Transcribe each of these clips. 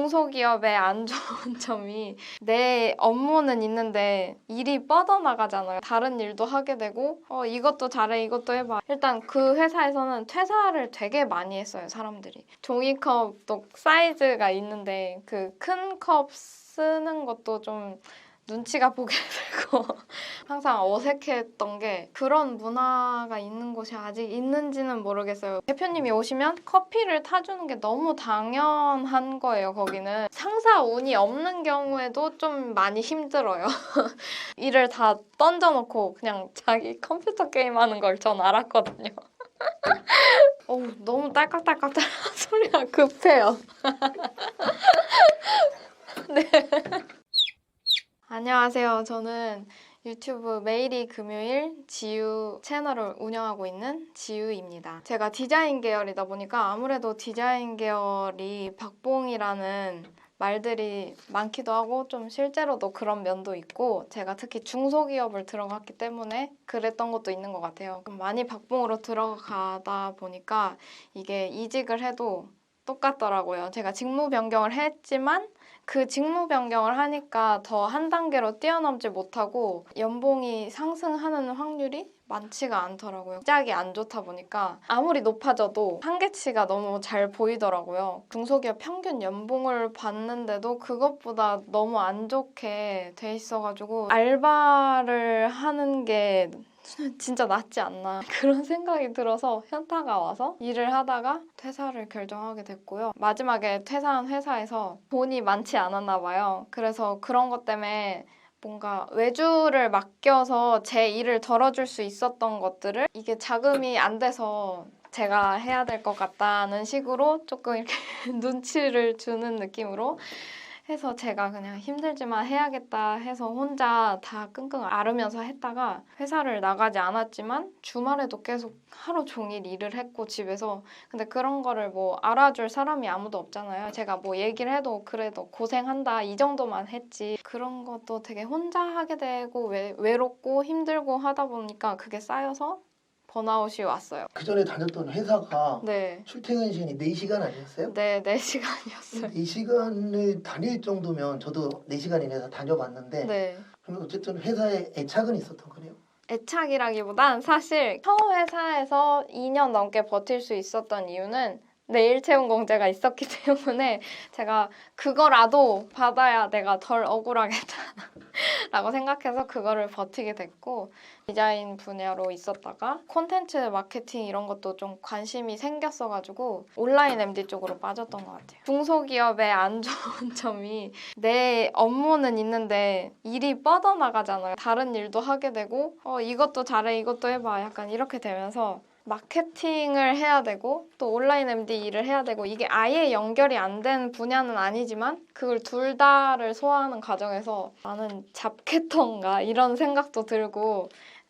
중소기업의 안 좋은 점이 내 업무는 있는데 일이 뻗어나가잖아요. 다른 일도 하게 되고 이것도 잘해 이것도 해봐. 일단 그 회사에서는 퇴사를 되게 많이 했어요. 사람들이. 종이컵도 사이즈가 있는데 그 큰 컵 쓰는 것도 좀 눈치가 보게 되고 항상 어색했던 게 그런 문화가 있는 곳이 아직 있는지는 모르겠어요. 대표님이 오시면 커피를 타주는 게 너무 당연한 거예요. 거기는 상사 운이 없는 경우에도 좀 많이 힘들어요. 일을 다 던져놓고 그냥 자기 컴퓨터 게임하는 걸 전 알았거든요. 너무 딸깍딸깍 소리가 급해요. 네. 안녕하세요. 저는 유튜브 매일이 금요일 지유 채널을 운영하고 있는 지유입니다. 제가 디자인 계열이다 보니까 아무래도 디자인 계열이 박봉이라는 말들이 많기도 하고 좀 실제로도 그런 면도 있고 제가 특히 중소기업을 들어갔기 때문에 그랬던 것도 있는 것 같아요. 많이 박봉으로 들어가다 보니까 이게 이직을 해도 똑같더라고요. 제가 직무 변경을 했지만 그 직무 변경을 하니까 더 한 단계로 뛰어넘지 못하고 연봉이 상승하는 확률이 많지가 않더라고요. 시작이 안 좋다 보니까 아무리 높아져도 한계치가 너무 잘 보이더라고요. 중소기업 평균 연봉을 봤는데도 그것보다 너무 안 좋게 돼 있어가지고 알바를 하는 게 진짜 낫지 않나 그런 생각이 들어서 현타가 와서 일을 하다가 퇴사를 결정하게 됐고요. 마지막에 퇴사한 회사에서 돈이 많지 않았나 봐요. 그래서 그런 것 때문에 뭔가 외주를 맡겨서 제 일을 덜어줄 수 있었던 것들을 이게 자금이 안 돼서 제가 해야 될 것 같다는 식으로 조금 이렇게 눈치를 주는 느낌으로 해서 제가 그냥 힘들지만 해야겠다 해서 혼자 다 끙끙 앓으면서 했다가 회사를 나가지 않았지만 주말에도 계속 하루 종일 일을 했고 집에서 근데 그런 거를 뭐 알아줄 사람이 아무도 없잖아요. 제가 뭐 얘기를 해도 그래도 고생한다 이 정도만 했지 그런 것도 되게 혼자 하게 되고 외롭고 힘들고 하다 보니까 그게 쌓여서 번아웃이 왔어요. 그 전에 다녔던 회사가 네. 출퇴근 시간이 4시간 아니었어요? 네, 4시간이었어요. 4시간을 다닐 정도면 저도 4시간인 회사 다녀봤는데 네. 그러면 어쨌든 회사에 애착은 있었던 거네요. 애착이라기보단 사실 처음 회사에서 2년 넘게 버틸 수 있었던 이유는 내 일체훈 공제가 있었기 때문에 제가 그거라도 받아야 내가 덜 억울하겠다 라고 생각해서 그거를 버티게 됐고 디자인 분야로 있었다가 콘텐츠 마케팅 이런 것도 좀 관심이 생겼어가지고 온라인 MD 쪽으로 빠졌던 것 같아요. 중소기업의 안 좋은 점이 내 업무는 있는데 일이 뻗어나가잖아요. 다른 일도 하게 되고 이것도 잘해 이것도 해봐 약간 이렇게 되면서 마케팅을 해야 되고 또 온라인 MD 일을 해야 되고 이게 아예 연결이 안 된 분야는 아니지만 그걸 둘 다를 소화하는 과정에서 나는 잡캐터인가 이런 생각도 들고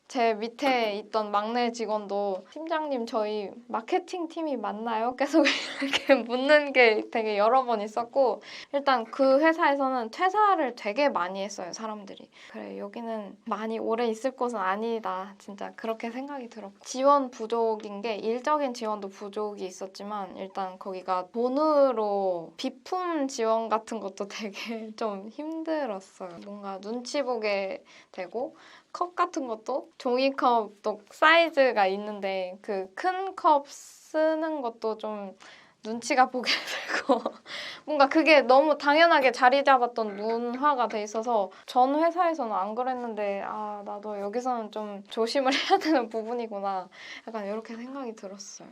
제 밑에 있던 막내 직원도 팀장님 저희 마케팅 팀이 맞나요? 계속 이렇게 묻는 게 되게 여러 번 있었고 일단 그 회사에서는 퇴사를 되게 많이 했어요 사람들이. 그래 여기는 많이 오래 있을 곳은 아니다 진짜 그렇게 생각이 들었고 지원 부족인 게 일적인 지원도 부족이 있었지만 일단 거기가 돈으로 비품 지원 같은 것도 되게 좀 힘들었어요. 뭔가 눈치 보게 되고 컵 같은 것도 종이컵도 사이즈가 있는데 그 큰 컵 쓰는 것도 좀 눈치가 보게 되고 뭔가 그게 너무 당연하게 자리 잡았던 문화가 돼 있어서 전 회사에서는 안 그랬는데 나도 여기서는 좀 조심을 해야 되는 부분이구나 약간 이렇게 생각이 들었어요.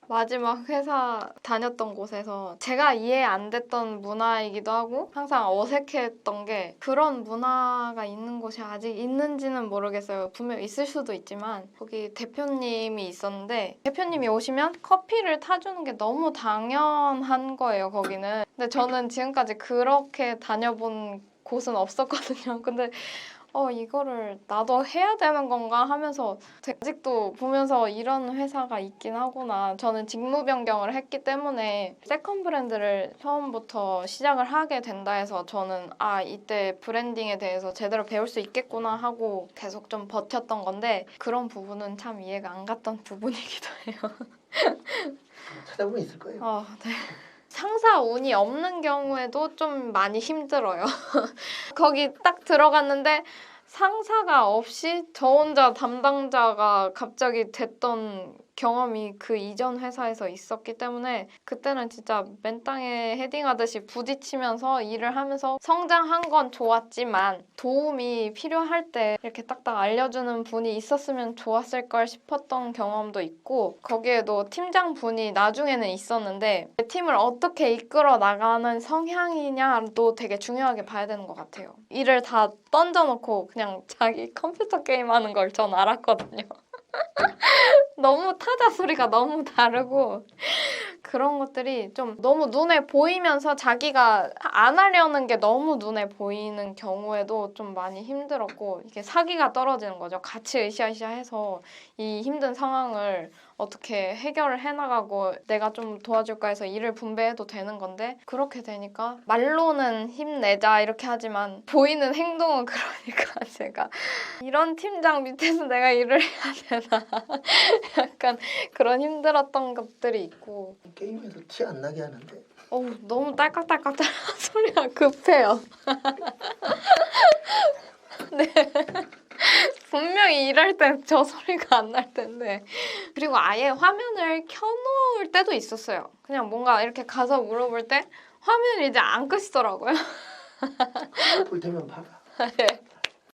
마지막 회사 다녔던 곳에서 제가 이해 안 됐던 문화이기도 하고 항상 어색했던 게 그런 문화가 있는 곳이 아직 있는지는 모르겠어요. 분명 있을 수도 있지만 거기 대표님이 있었는데 대표님이 오시면 커피를 타주는 게 너무 당연한 거예요. 거기는. 근데 저는 지금까지 그렇게 다녀본 곳은 없었거든요. 근데 이거를 나도 해야 되는 건가 하면서 아직도 보면서 이런 회사가 있긴 하구나. 저는 직무 변경을 했기 때문에 세컨 브랜드를 처음부터 시작을 하게 된다 해서 저는 이때 브랜딩에 대해서 제대로 배울 수 있겠구나 하고 계속 좀 버텼던 건데 그런 부분은 참 이해가 안 갔던 부분이기도 해요. 찾아보면 있을 거예요. 네. 상사 운이 없는 경우에도 좀 많이 힘들어요. 거기 딱 들어갔는데 상사가 없이 저 혼자 담당자가 갑자기 됐던 경험이 그 이전 회사에서 있었기 때문에 그때는 진짜 맨땅에 헤딩하듯이 부딪히면서 일을 하면서 성장한 건 좋았지만 도움이 필요할 때 이렇게 딱딱 알려주는 분이 있었으면 좋았을 걸 싶었던 경험도 있고 거기에도 팀장분이 나중에는 있었는데 팀을 어떻게 이끌어 나가는 성향이냐도 되게 중요하게 봐야 되는 것 같아요. 일을 다 던져놓고 그냥 자기 컴퓨터 게임하는 걸 전 알았거든요. 너무 타자 소리가 너무 다르고 그런 것들이 좀 너무 눈에 보이면서 자기가 안 하려는 게 너무 눈에 보이는 경우에도 좀 많이 힘들었고 이게 사기가 떨어지는 거죠. 같이 으쌰으쌰해서 이 힘든 상황을 어떻게 해결을 해나가고 내가 좀 도와줄까 해서 일을 분배해도 되는 건데 그렇게 되니까 말로는 힘내자 이렇게 하지만 보이는 행동은 그러니까 제가 이런 팀장 밑에서 내가 일을 해야 되나 약간 그런 힘들었던 것들이 있고 게임에서 티 안 나게 하는데 너무 딸깍딸깍 소리가 급해요. 네. 분명히 일할 땐 저 소리가 안 날 텐데. 그리고 아예 화면을 켜놓을 때도 있었어요. 그냥 뭔가 이렇게 가서 물어볼 때 화면이 이제 안 끄시더라고요. 볼 테면 봐봐. 네.